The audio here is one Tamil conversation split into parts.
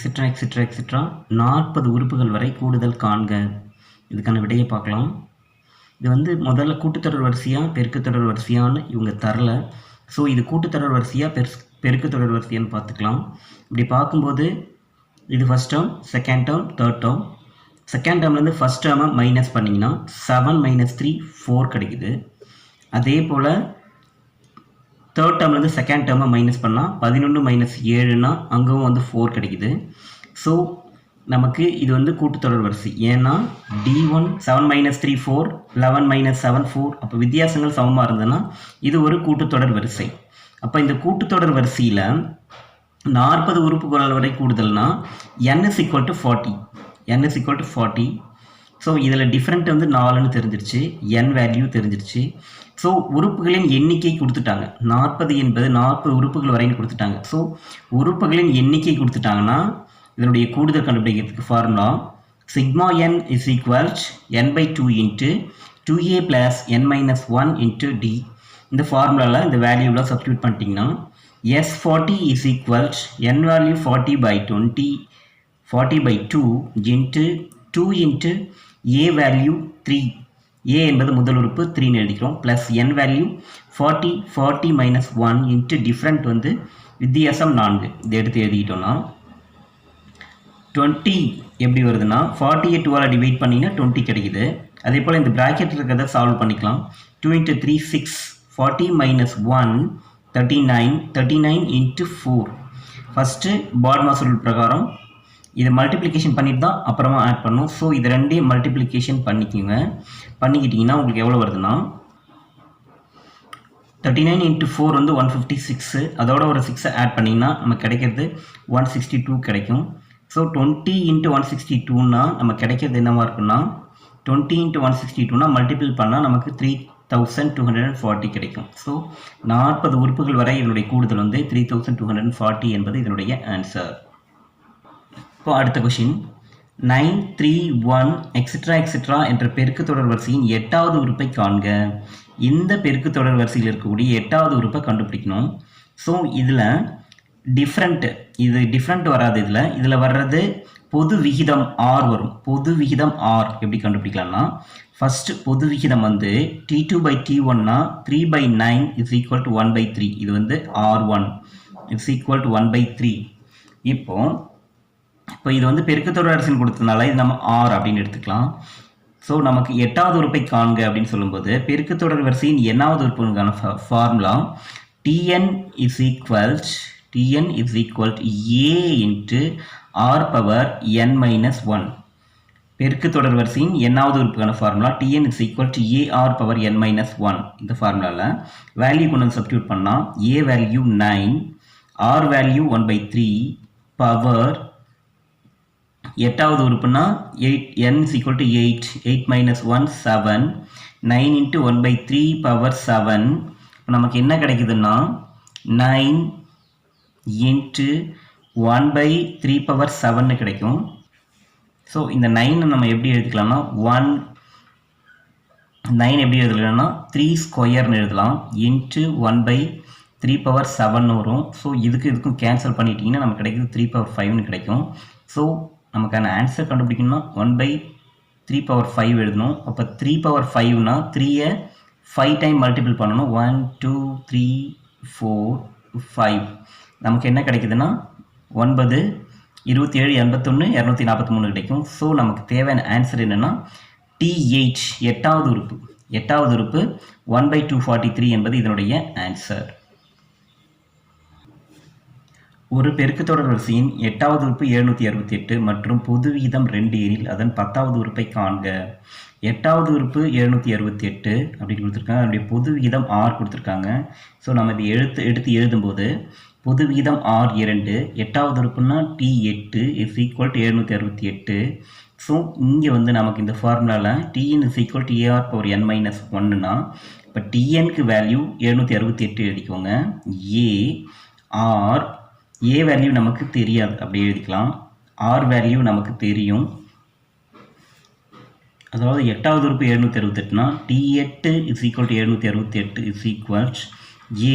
எக்ஸெட்ரா எக்ஸெட்ரா எக்ஸெட்ரா 40 உறுப்புகள் வரை கூடுதல் காண்க. இதுக்கான விடையை பார்க்கலாம். இது வந்து முதல்ல கூட்டுத்தொடர் வரிசையா பெருக்குத்தொடர் வரிசையான்னு இவங்க தரல. ஸோ இது கூட்டுத்தொடர் வரிசையா பெருக்குத்தொடர் வரிசையான்னு பார்த்துக்கலாம். இப்படி பார்க்கும்போது இது first term, second term, third term. Second டேர்ம்லேருந்து ஃபஸ்ட் டேர்மை மைனஸ் பண்ணிங்கன்னா 7 - 3 4 கிடைக்குது. அதே போல் தேர்ட் டேர்ம்லேருந்து செகண்ட் டேர்மை மைனஸ் பண்ணால் 11 - 7னா அங்கவும் வந்து 4 கிடைக்குது. ஸோ நமக்கு இது வந்து கூட்டுத்தொடர் வரிசை. ஏன்னா D1 7 - 3 4, 11 - 7 4. அப்போ வித்தியாசங்கள் சமமாக இருந்ததுன்னா இது ஒரு கூட்டுத்தொடர் வரிசை. அப்போ இந்த கூட்டுத்தொடர் வரிசையில் 40 உறுப்புகள் வரை கூடுதல்னா n = 40. n = 40. ஸோ இதில் டிஃப்ரெண்ட் வந்து 4ன்னு தெரிஞ்சிருச்சு, n வேல்யூ தெரிஞ்சிருச்சு. ஸோ உறுப்புகளின் எண்ணிக்கை கொடுத்துட்டாங்க. 40 என்பது 40 உறுப்புகள் வரைன்னு கொடுத்துட்டாங்க. ஸோ உறுப்புகளின் எண்ணிக்கை கொடுத்துட்டாங்கன்னா இதனுடைய கூடுதல் கண்டுபிடிக்கிறதுக்கு formula sigma n = n/2 × 2a + n - 1 × d. இந்த ஃபார்முலாவில் இந்த வேல்யூவில் சப்ஸ்டியூட் பண்ணிட்டீங்கன்னா S40 = n value 40/20 40/2 × 2 × a value 3. a என்பது முதல் உறுப்பு 3ன்னு எழுதிக்கிறோம். ப்ளஸ் n வேல்யூ 40 40 - 1 × டிஃப்ரெண்ட் வந்து வித்தியாசம் 4. இதை எடுத்து எழுதிக்கிட்டோம்னா 20 எப்படி வருதுன்னா 40 2ஆல் டிவைட் பண்ணிங்கன்னா 20 கிடைக்குது. அதே போல் இந்த ப்ராக்கெட்டில் இருக்கிறத சால்வ் பண்ணிக்கலாம். 2 × 3 6, 40 - 1 39, 39 × 4. ஃபஸ்ட்டு பாட்மாஸ் ரூல் பிரகாரம் இதை மல்டிப்ளிகேஷன் பண்ணிட்டு தான் அப்புறமா ஆட் பண்ணணும். ஸோ இது ரெண்டையும் மல்டிப்ளிகேஷன் பண்ணிக்கிட்டிங்கன்னா உங்களுக்கு எவ்வளோ வருதுன்னா 39 × 4 வந்து 156. அதோட ஒரு 6 ஆட் பண்ணிங்கன்னா நமக்கு கிடைக்கிறது 162 கிடைக்கும். ஸோ 20 × 162னா நமக்கு கிடைக்கிறது என்னவாக இருக்குன்னா 20 × 162னா மல்டிபிள் பண்ணால் நமக்கு 3240 கிடைக்கும். ஸோ 40 உறுப்புகள் வரை இதனுடைய கூடுதல் வந்து 3240 என்பது இதனுடைய ஆன்சர். இப்போ அடுத்த கொஷின் 9 3 1 எக்ஸெட்ரா எக்ஸெட்ரா என்ற பெருக்குத்தொடர் வரிசையின் 8வது உறுப்பை காண்க. இந்த பெருக்குத்தொடர் வரிசையில் இருக்கக்கூடிய 8வது உறுப்பை கண்டுபிடிக்கணும். ஸோ இதில் டிஃப்ரெண்ட் வராது. இதில் வர்றது பொது விகிதம் R வரும். பொது விகிதம் R எப்படி கண்டுபிடிக்கலாம்னா ஃபஸ்ட்டு பொது விகிதம் வந்து T2/T1னா 3/9 = 1/3. இது வந்து R1 = 1/3. இப்போ இது வந்து பெருக்குத்தொடர் வரிசைன்னு கொடுத்ததுனால இது நம்ம R அப்படின்னு எடுத்துக்கலாம். ஸோ நமக்கு 8வது உறுப்பை காண்க அப்படின்னு சொல்லும்போது பெருக்குத்தொடர் வரிசையின் nஆவது உறுப்புக்கான ஃபார்முலா Tn = a × r⁻n - 1. பெருக்குத்தொடர் வரிசையின் nஆவது உறுப்புக்கான ஃபார்முலா Tn = a r⁻n - 1. இந்த ஃபார்முலாவில் வேல்யூ கொண்டு வந்து சப்ஸ்டியூட் பண்ணால் a value 9, r value 1/3, power 8வது உறுப்புனா 8, n = 8, 8 - 1 7, 9 × 1/3 பவர் 7. இப்போ நமக்கு என்ன கிடைக்குதுன்னா 9 × 1/3 பவர் 7 கிடைக்கும். ஸோ இந்த 9 நம்ம எப்படி எழுதிக்கலாம்னா 9 எப்படி எழுதலாம்னா 3² எழுதலாம். × 1/3 பவர் 7 வரும். ஸோ இதுக்கும் கேன்சல் பண்ணிட்டீங்கன்னா நமக்கு கிடைக்குது 3/5 கிடைக்கும். ஸோ நமக்கான ஆன்சர் கண்டுபிடிக்கணும்னா 1/3 பவர் 5 எழுதணும். அப்போ 3/5னா 3யை 5 டைம் மல்டிபிள் பண்ணணும். 1 2 3 4 5. நமக்கு என்ன கிடைக்குதுன்னா 9 27 81 243 கிடைக்கும். ஸோ நமக்கு தேவையான ஆன்சர் என்னென்னா T8 8வது உறுப்பு 1/243 என்பது இதனுடைய ஆன்சர். ஒரு பெருக்குத்தொடர் வரிசையின் 8வது உறுப்பு 768 மற்றும் பொது விகிதம் 2 எனில் அதன் 10வது உறுப்பை காண்க. 8வது உறுப்பு 768 அப்படின்னு கொடுத்துருக்காங்க. அதனுடைய பொது விகிதம் R கொடுத்துருக்காங்க. ஸோ நம்ம இதை எடுத்து எழுதும்போது பொது விகிதம் R2, 8வது உறுப்புனா T8 = 768. ஸோ இங்கே வந்து நமக்கு இந்த ஃபார்முலாவில் Tn = a r⁻n - 1னா இப்போ Tnக்கு வேல்யூ 768 எழுதிக்கோங்க. A வேல்யூ நமக்கு தெரியாது, அப்படி எழுதிக்கலாம். R வேல்யூ நமக்கு தெரியும். அதாவது 8வது உறுப்பு 768னா T8 = 768 a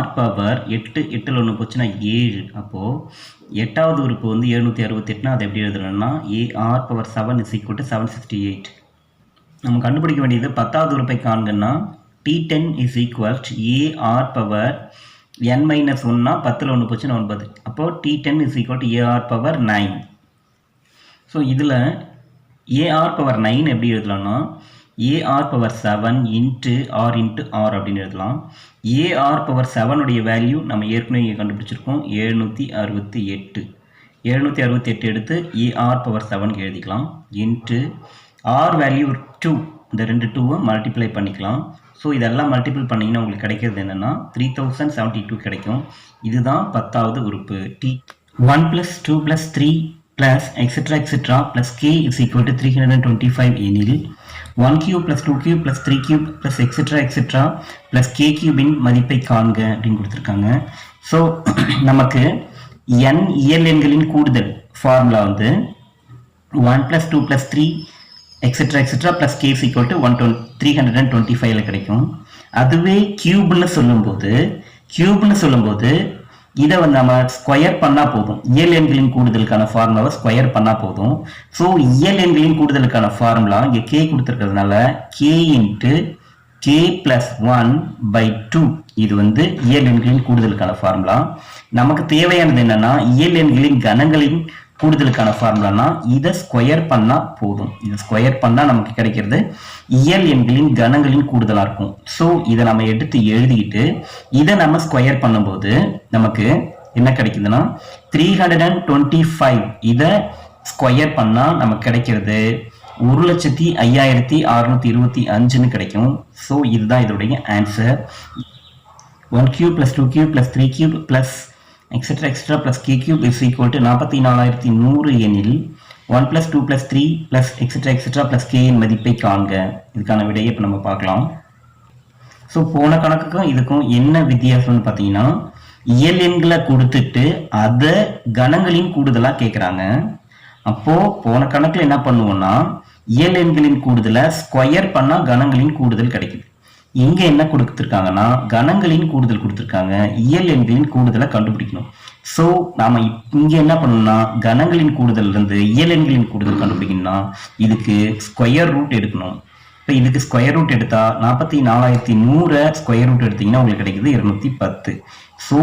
r பவர் 8 8ல் 1 போச்சுன்னா 7. அப்போது எட்டாவது உறுப்பு வந்து 768னா அதை எப்படி எழுதுறோம்னா AR power 7 is equal to 768. நம்ம கண்டுபிடிக்க வேண்டியது 10வது உறுப்பை காண்கன்னா T10 is equal to AR power n minus 1னா 10ல் 1 போச்சுன்னா 9. அப்போது T10 is equal to AR power 9. So இதில் AR பவர் 9 எப்படி எழுதலாம்னா AR power 7 into R into R அப்படின்னு எழுதலாம். AR பவர் 7 உடைய வேல்யூ நம்ம ஏற்கனவே கண்டுபிடிச்சிருக்கோம் 768. 768 எடுத்து AR பவர் 7 எழுதிக்கலாம். இன்ட்டு R வேல்யூ 2, இந்த ரெண்டு 2வை மல்டிப்ளை பண்ணிக்கலாம். ஸோ இதெல்லாம் மல்டிபிள் பண்ணிங்கன்னா உங்களுக்கு கிடைக்கிறது என்னென்னா 3072 கிடைக்கும். இதுதான் 10வது உறுப்பு. T1 + 2 + 3 plus etc etc plus k is equal to 325 எனில் 1 cube plus 2 cube plus 3 cube plus etc etc plus k cube இன் மதிப்பை காண்க அப்படின்னு கொடுத்துருக்காங்க. ஸோ நமக்கு n இயல் எண்களின் கூடுதல் ஃபார்முலா வந்து 1 plus 2 plus 3 etc etc plus k is equal to 325 கிடைக்கும். அதுவே கியூப்னு சொல்லும்போது இதை வந்து நம்ம ஸ்கொயர் பண்ணால் போதும். இயல் எண்களின் கூடுதலுக்கான ஃபார்முலாவை ஸ்கொயர் பண்ணால் போதும். ஸோ இயல் எண்களின் கூடுதலுக்கான ஃபார்முலா இங்கே கே கொடுத்துருக்கிறதுனால கே இன்ட்டு கே ப்ளஸ் 1/2 இது வந்து இயல் எண்களின் கூடுதலுக்கான ஃபார்முலா. நமக்கு தேவையானது என்னன்னா இயல் எண்களின் கணங்களின் கூடுதலுக்கான ஃபார்முலானா இதை ஸ்கொயர் பண்ணால் போதும். இதை ஸ்கொயர் பண்ணால் நமக்கு கிடைக்கிறது இயல் எண்களின் கணங்களின் கூடுதலாக இருக்கும். ஸோ இதை நம்ம எடுத்து எழுதிக்கிட்டு இதை நம்ம ஸ்கொயர் பண்ணும்போது நமக்கு என்ன கிடைக்குதுன்னா 325. இதை ஸ்கொயர் பண்ணால் நமக்கு கிடைக்கிறது 1,05,625 கிடைக்கும். ஸோ இதுதான் இதோடைய answer. 1 cube plus 2 cube plus 3 cube plus etc etc plus k cube is equal to 44,100 எனில் 1 plus 2 plus 3 plus etc etc plus k இன் மதிப்பை காண்க. இதுக்கான விடையை இப்போ நம்ம பார்க்கலாம். ஸோ போன கணக்குக்கும் இதுக்கும் என்ன வித்தியாசம்னு பார்த்தீங்கன்னா இயல் எண்களை கொடுத்துட்டு அதை கணங்களின் கூடுதலாக கேட்குறாங்க. அப்போது போன கணக்கில் என்ன பண்ணுவோம்னா இயல் எண்களின் கூடுதலை ஸ்கொயர் பண்ணால் கணங்களின் கூடுதல் கிடைக்குது. இங்க என்ன கொடுத்துருக்காங்கன்னா கணங்களின் கூடுதல் கொடுத்துருக்காங்க. இயல் எண்களின் கூடுதலை கண்டுபிடிக்கணும். ஸோ நாம இங்க என்ன பண்ணணும்னா கணங்களின் கூடுதல் இருந்து இயல் எண்களின் கூடுதல் கண்டுபிடிக்கணும்னா இதுக்கு ஸ்கொயர் ரூட் எடுக்கணும். இப்போ இதுக்கு ஸ்கொயர் ரூட் எடுத்தா 44,100 ஸ்கொயர் ரூட் எடுத்தீங்கன்னா உங்களுக்கு கிடைக்குது 210. ஸோ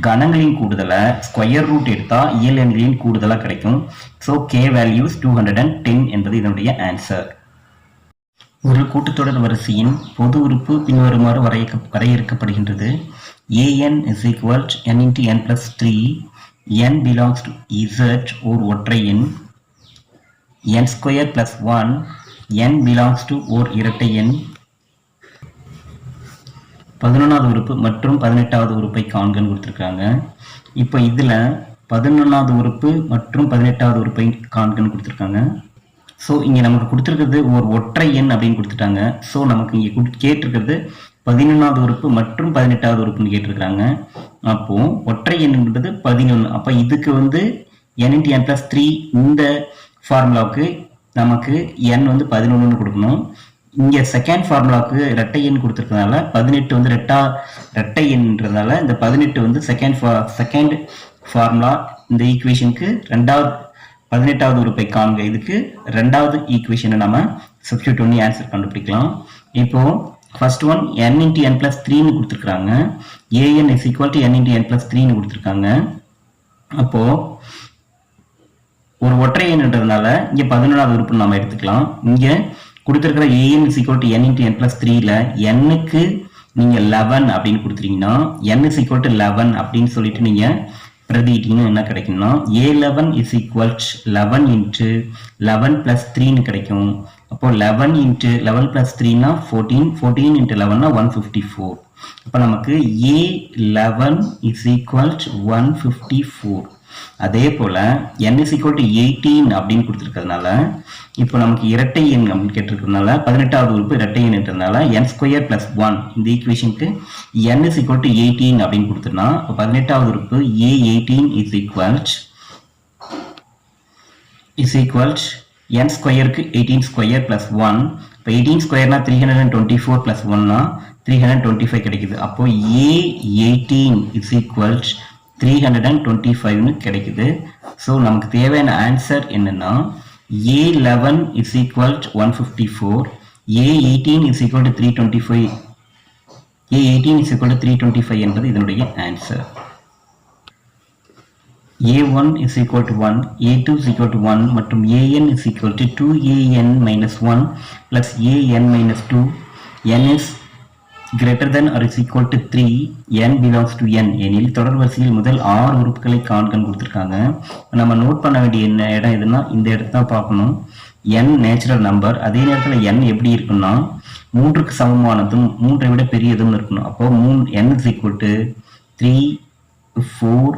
கணங்களின் கூடுதலை ஸ்கொயர் ரூட் எடுத்தா இயல் எண்களின் கூடுதலாக கிடைக்கும். ஸோ கே வேல்யூஸ் 210 என்பது இதனுடைய ஆன்சர். ஒரு கூட்டுத்தொடர் வரிசையின் பொது உறுப்பு பின்வருமாறு வரையறுக்கப்படுகின்றது. an is equal to n into n plus 3. n belongs to z ஓர் ஒற்றை எண். n square plus 1. n belongs to ஓர் இரட்டை எண். 11வது உறுப்பு மற்றும் 18வது உறுப்பை காண்கன்னு கொடுத்துருக்காங்க. இப்போ இதில் 11வது உறுப்பு மற்றும் 18வது உறுப்பை காண்கன்னு கொடுத்துருக்காங்க. ஸோ இங்கே நமக்கு கொடுத்துருக்கிறது ஒரு ஒற்றை எண் அப்படின்னு கொடுத்துட்டாங்க. ஸோ நமக்கு இங்கே கேட்டிருக்கிறது 11வது உறுப்பு மற்றும் 18வது உறுப்புன்னு கேட்டிருக்கிறாங்க. அப்போது ஒற்றை எண்ணுன்றது 11. அப்போ இதுக்கு வந்து n into n plus 3 இந்த ஃபார்முலாவுக்கு நமக்கு n வந்து 11ன்னு கொடுக்கணும். இங்கே செகண்ட் ஃபார்முலாவுக்கு ரெட்டை எண் கொடுத்துருக்கனால 18 வந்து ரெட்டை எண்ன்றதுனால இந்த 18 வந்து செகண்ட் ஃபார்முலா இந்த ஈக்குவேஷனுக்கு 18வது உறுப்பை காண்க. இதுக்கு 2வது ஈக்குவேஷனை நம்ம சப்ஸ்டியூட் பண்ணி ஆன்சர் கண்டுபிடிக்கலாம். இப்போ first one n into n plus 3ன்னு கொடுத்துருக்காங்க. an is equal to n into n plus 3ன்னு கொடுத்துருக்காங்க. அப்போ ஒரு ஒற்றை எண்ன்றதுனால இங்கே 11வது உறுப்பு நம்ம எடுத்துக்கலாம். இங்கே கொடுத்துருக்கிற an is equal to n into n plus 3ல nக்கு நீங்கள் 11 அப்படின்னு கொடுத்துட்டீங்கன்னா n is equal to 11 அப்படின்னு சொல்லிட்டு நீங்கள் பிரதிட்டீங்கன்னா என்ன கிடைக்கும்னா a11 is equal to 11 into 11 plus 3ன்னு கிடைக்கும். அப்போ 11 into 11 plus 3னா 14 into 11னா 154. அப்போ நமக்கு a11 is equal to 154. அதே போல n is equal to 18 அப்படின்னு கொடுத்துருக்கிறதுனால இப்போ நமக்கு இரட்டை எண் அப்படின்னு கேட்டிருக்கிறதுனால 18வது உறுப்பு இரட்டை எண்ன்றதுனால n square plus 1 இந்த ஈக்குவேஷனுக்கு n is equal to 18 அப்படின்னு கொடுத்துருனா இப்போ 18வது உறுப்பு a18 is equal to n ஸ்கொயருக்கு 18 ஸ்கொயர் plus 1. இப்போ 18 ஸ்கொயர்னா 324 plus 1னா 325 கிடைக்குது. அப்போ a18 is equal to 325 கிடைக்குது. ஸோ நமக்கு தேவையான ஆன்சர் என்னன்னா A11 is equal to 154, A18 is equal to 325, A18 is equal to 325 என்பது இதனுடைய answer. A1 is equal to 1, A2 is equal to 1 மற்றும் AN is equal to 2AN minus 1 plus AN minus 2, N is greater than or is equal to 3, N belongs to N எனில் தொடர் வரிசையில் முதல் 6 உறுப்புகளை காண்கன்னு கொடுத்துருக்காங்க. நம்ம நோட் பண்ண வேண்டிய என்ன இடம் எதுனா இந்த இடத்த தான் பார்க்கணும். N நேச்சுரல் நம்பர், அதே நேரத்தில் N எப்படி இருக்குன்னா 3க்கு சமமானதும் 3ஐ விட பெரியதும் இருக்கணும். அப்போ N is equal to 3, 4,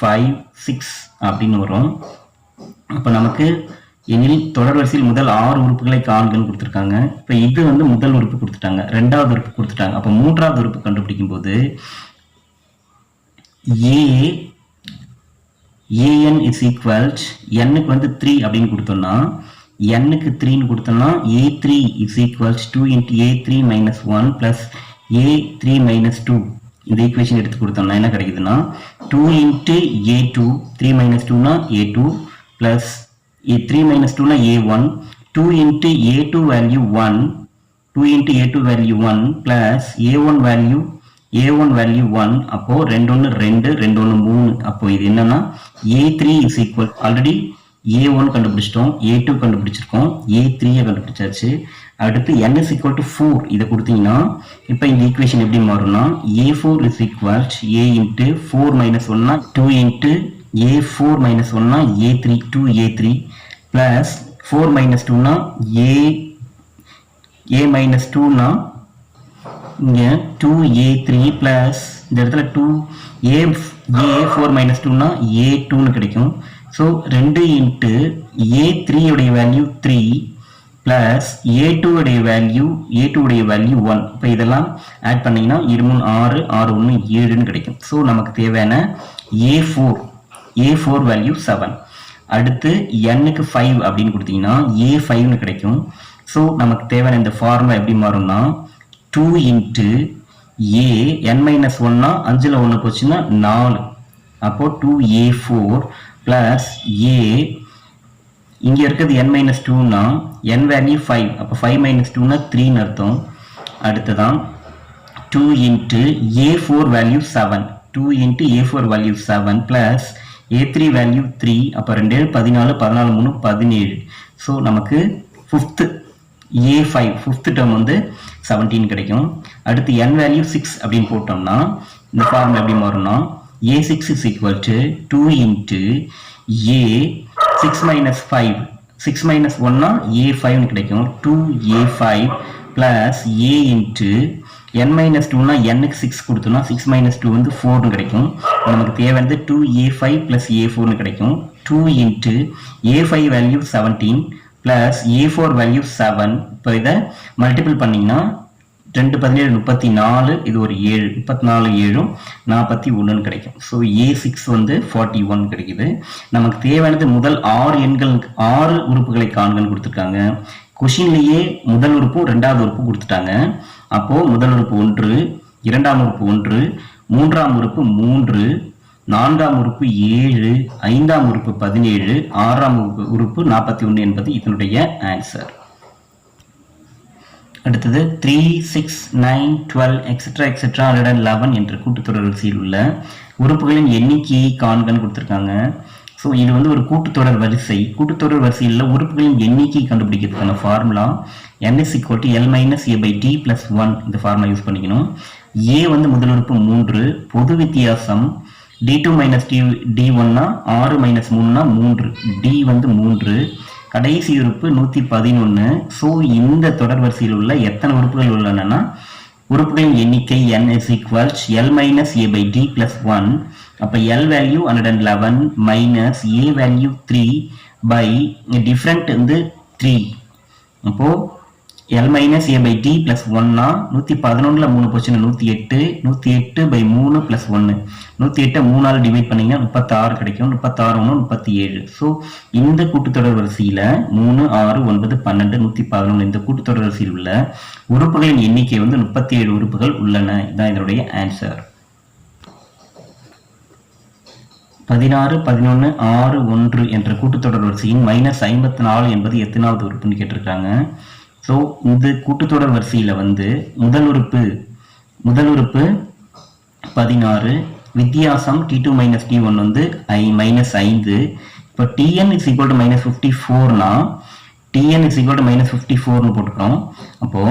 5, 6 அப்படின்னு வரும். அப்போ நமக்கு எனில் தொடர் வரிசையில் முதல் 6 உறுப்புகளை காண்கன்னு கொடுத்துருக்காங்க. இப்போ இது வந்து முதல் உறுப்பு கொடுத்துட்டாங்க, ரெண்டாவது உறுப்பு கொடுத்துட்டாங்க. அப்போ மூன்றாவது உறுப்பு கண்டுபிடிக்கும் போது AN is equal Nக்கு வந்து 3 அப்படின்னு கொடுத்தோம்னா, Nக்கு 3ன்னு கொடுத்தோம்னா A3 is equal 2 into A3 minus 1 plus A3 minus 2. இந்த ஈக்குவேஷன் எடுத்து கொடுத்தோம்னா என்ன கிடைக்குதுன்னா 2 into A2, 3 minus 2னா A2 plus A3 minus 2னா A1, 2 into A2 value 1, 2 into A2 value 1 plus A1 value 1. அப்போ 2 1 2, 2 1 3. அப்போ இது என்னன்னா A3 is equal, already A1 கண்டுபிடிச்சிட்டோம், A2 கண்டுபிடிச்சிருக்கோம், A3 கண்டுபிடிச்சாச்சு. அடுத்து N is equal to 4 இதை கொடுத்தீங்கன்னா இப்போ இந்த ஈக்குவேஷன் எப்படி மாறும்னா A4 is equal A into 4 minus 1னா 2 into A4 minus 1னா A3, 2A3 plus 4 minus 2னா A minus 2னா இங்க 2A3 plus இந்த இடத்துல 2A4 minus 2னா A2ன்னு கிடைக்கும். ஸோ 2 into A3 உடைய வேல்யூ 3 பிளஸ் A2 உடைய வேல்யூ 1. இப்போ இதெல்லாம் ஆட் பண்ணீங்கன்னா 2 3 6, 6 1 7ன்னு கிடைக்கும். ஸோ நமக்கு தேவையான A4 வேல்யூ 7. அடுத்து Nக்கு 5 அப்படின்னு கொடுத்தீங்கன்னா A5ன்னு கிடைக்கும். ஸோ நமக்கு தேவையான இந்த ஃபார்முலா எப்படி மாறும்னா 2 into A N minus 1னா 5ல் 1 போச்சுன்னா 4. அப்போ 2A4 பிளஸ் A இங்க இருக்கிறது N minus 2னா N வேல்யூ 5, அப்போ 5 minus 2னா 3ன்னு அர்த்தம். அடுத்ததான் 2 into A4 value 7, 2 into A4 value 7 plus A3 value 3, அப்போ 2 14, 14 3 17. ஸோ நமக்கு ஃபிஃப்த் டேர்ம் வந்து 17 கிடைக்கும். அடுத்து N வேல்யூ 6 அப்படின்னு போட்டோம்னா இந்த ஃபார்முலா எப்படி மாறும்னா A6 is equal to 2 into A 6 minus 5, 6 minus 1னா A5ன்னு கிடைக்கும். 2A5 plus A into N minus 2னா Nக்கு 6 கொடுத்தோம்னா 6 minus 2 வந்து 4ன்னு கிடைக்கும். நமக்கு தேவையானது 2A5 plus A4ன்னு கிடைக்கும். 2 into A5 value 17 plus A4 value 7. இப்போ இதை மல்டிபிள் பண்ணிங்கன்னா 2 17 34, இது ஒரு 7, 34 7 41 கிடைக்கும். ஸோ A6 வந்து 41 கிடைக்குது. நமக்கு தேவையானது முதல் 6 உறுப்புகளை காண்கன்னு கொடுத்துருக்காங்க. கொஷின்லேயே முதல் உறுப்பும் ரெண்டாவது உறுப்பும் கொடுத்துட்டாங்க. அப்போ முதல் உறுப்பு 1, இரண்டாம் உறுப்பு 1, மூன்றாம் உறுப்பு 3, நான்காம் உறுப்பு 7, ஐந்தாம் உறுப்பு 17, ஆறாம் உறுப்பு 41 என்பது இதனுடைய ஆன்சர். அடுத்தது 3, 6, 9, 12 etc. 111 என்ற கூட்டுத்தொடர் வரிசையில் உள்ள உறுப்புகளின் எண்ணிக்கையை காண்கன்னு கொடுத்துருக்காங்க. ஸோ இது வந்து ஒரு கூட்டுத்தொடர் வரிசை. கூட்டுத்தொடர் வரிசையில் உறுப்புகளின் எண்ணிக்கை கண்டுபிடிக்கிறதுக்கான formula N is equal to L minus A by D plus 1. இந்த ஃபார்முலா யூஸ் பண்ணிக்கணும். A வந்து முதல் உறுப்பு 3, பொது வித்தியாசம் D2 minus D1னா 6 minus 3னா 3, D வந்து 3, கடைசி உறுப்பு 111. ஸோ இந்த தொடர் வரிசையில் உள்ள எத்தனை உறுப்புகள் உள்ளன? உறுப்புகளின் எண்ணிக்கை N is equal L minus A by D plus 1. அப்போ L value 111 minus A value 3 by different வந்து 3. அப்போ L minus A by D plus 1னா 111ல் 3 போச்சுன்னா 108, 108 by 3 plus 1, 108 3ஆல் டிவைட் பண்ணிங்கன்னா 36 கிடைக்கும். 36 1 37. ஸோ இந்த கூட்டுத்தொடர் வரிசையில் 3, 6, 9, 12, 111 இந்த கூட்டுத்தொடர் வரிசையில் உள்ள உறுப்புகளின் எண்ணிக்கை வந்து 37 உறுப்புகள் உள்ளன. இதுதான் இதனுடைய ஆன்சர். 16, 11, 6, 1 என்ற கூட்டுத்தொடர் வரிசையின் -54 என்பது எத்தனாவது உறுப்புன்னு கேட்டிருக்காங்க. ஸோ இந்த கூட்டுத்தொடர் வரிசையில் வந்து முதல் உறுப்பு 16, வித்தியாசம் t2 - t1 வந்து -5. இப்போ tn is equal to -54னா tn is equal to -54னு போட்டுக்கிறோம். அப்போ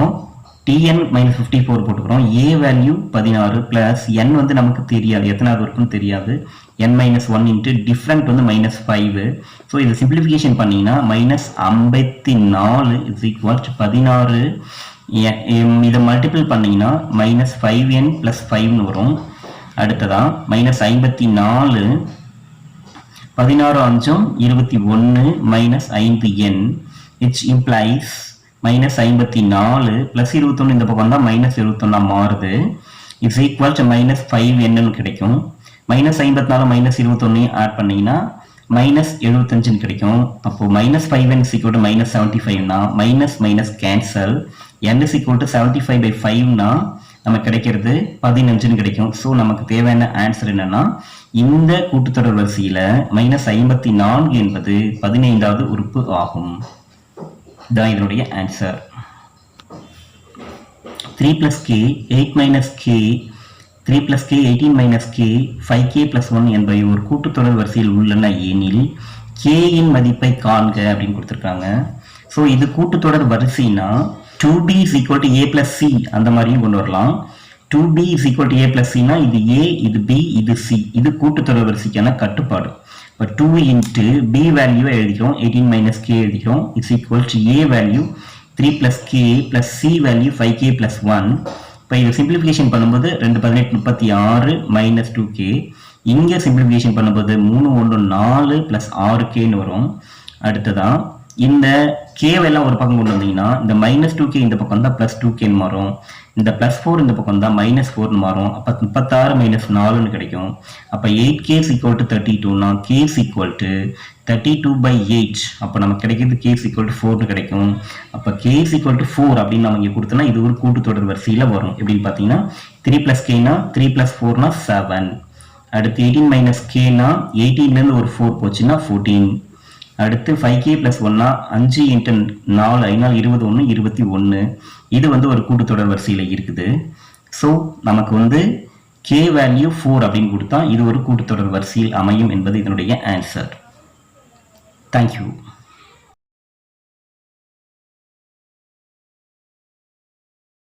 tn -54 போட்டுக்கிறோம். a வேல்யூ 16 பிளஸ் n வந்து நமக்கு தெரியாது, எத்தனாவது இருக்குன்னு தெரியாது. n - 1 இன்ட்டு டிஃப்ரெண்ட் வந்து -5. ஸோ இதை சிம்பிளிஃபிகேஷன் பண்ணிங்கன்னா -54 இஸ் ஈக்குவல் 16. இதை மல்டிபிள் பண்ணிங்கன்னா -5n + 5னு வரும். அடுத்ததான் -54 16 5 21 -5n which implies -54 + 21 இந்த பக்கம் தான் -21 மாறுது. இஸ் ஈக்குவல் -5n கிடைக்கும். -54 -21 ஆட் பண்ணீங்கன்னா -75 கிடைக்கும். அப்போ -5n = -75னா மைனஸ் கேன்சல், n = 75/5னா நமக்கு கிடைக்கிறது 15 கிடைக்கும். ஸோ நமக்கு தேவையான ஆன்சர் என்னன்னா இந்த கூட்டுத்தொடர் வரிசையில் -54 என்பது 15வது உறுப்பு ஆகும். தான் இதனுடைய answer. 3 + k 8 - k 3 + k 18 - k 5k + 1 என்பவை ஒரு கூட்டுத்தொடர் வரிசையில் உள்ளன எனில் k இன் மதிப்பை காண்க அப்படின்னு கொடுத்துருக்காங்க. ஸோ இது கூட்டுத்தொடர் வரிசைனா 2b = a + c அந்த மாதிரியும் கொண்டு வரலாம். 2b = a + c னா இது a, இது b, இது c. இது கூட்டுத்தொடர் வரிசைக்கான கட்டுப்பாடு. இப்போ 2 இன்ட்டு b வேல்யூவை எழுதிக்கிறோம், 18 - k எழுதிக்கிறோம், is equal to a value 3 + k + c value 5k + 1. இப்போ இதை சிம்பிளிஃபிகேஷன் பண்ணும்போது 2 18 36 -2k. இங்கே சிம்பிளிஃபிகேஷன் பண்ணும்போது 3 1 4 + 6kன்னு வரும். அடுத்ததான் இந்த கேவெல்லாம் ஒரு பக்கம் கொண்டு வந்தீங்கன்னா இந்த -2k இந்த பக்கம் தான் +2kன்னு மாறும். இந்த +4 இந்த பக்கம் தான் -4ன்னு மாறும். அப்போ 36 - 4ன்னு கிடைக்கும். அப்போ 8k = 32னா k = 32/8. அப்போ நமக்கு கிடைக்கிறது k = 4ன்னு கிடைக்கும். அப்போ k = 4 அப்படின்னு நம்ம இங்கே கொடுத்தோம்னா இது ஒரு கூட்டுத்தொடர் வரிசையில் வரும். எப்படின்னு பார்த்தீங்கன்னா 3 + kனா 3 + 4னா 7. அடுத்து 18 - kனா 18லேருந்து ஒரு 4 போச்சுன்னா 14. அடுத்து 5k + 1னா 5 × 4 5 21 21. இது வந்து ஒரு கூட்டுத்தொடர் வரிசையில் இருக்குது. ஸோ நமக்கு வந்து k வேல்யூ 4 அப்படின்னு கொடுத்தா இது ஒரு கூட்டுத்தொடர் வரிசையில் அமையும் என்பது இதனுடைய ஆன்சர். தேங்க்யூ.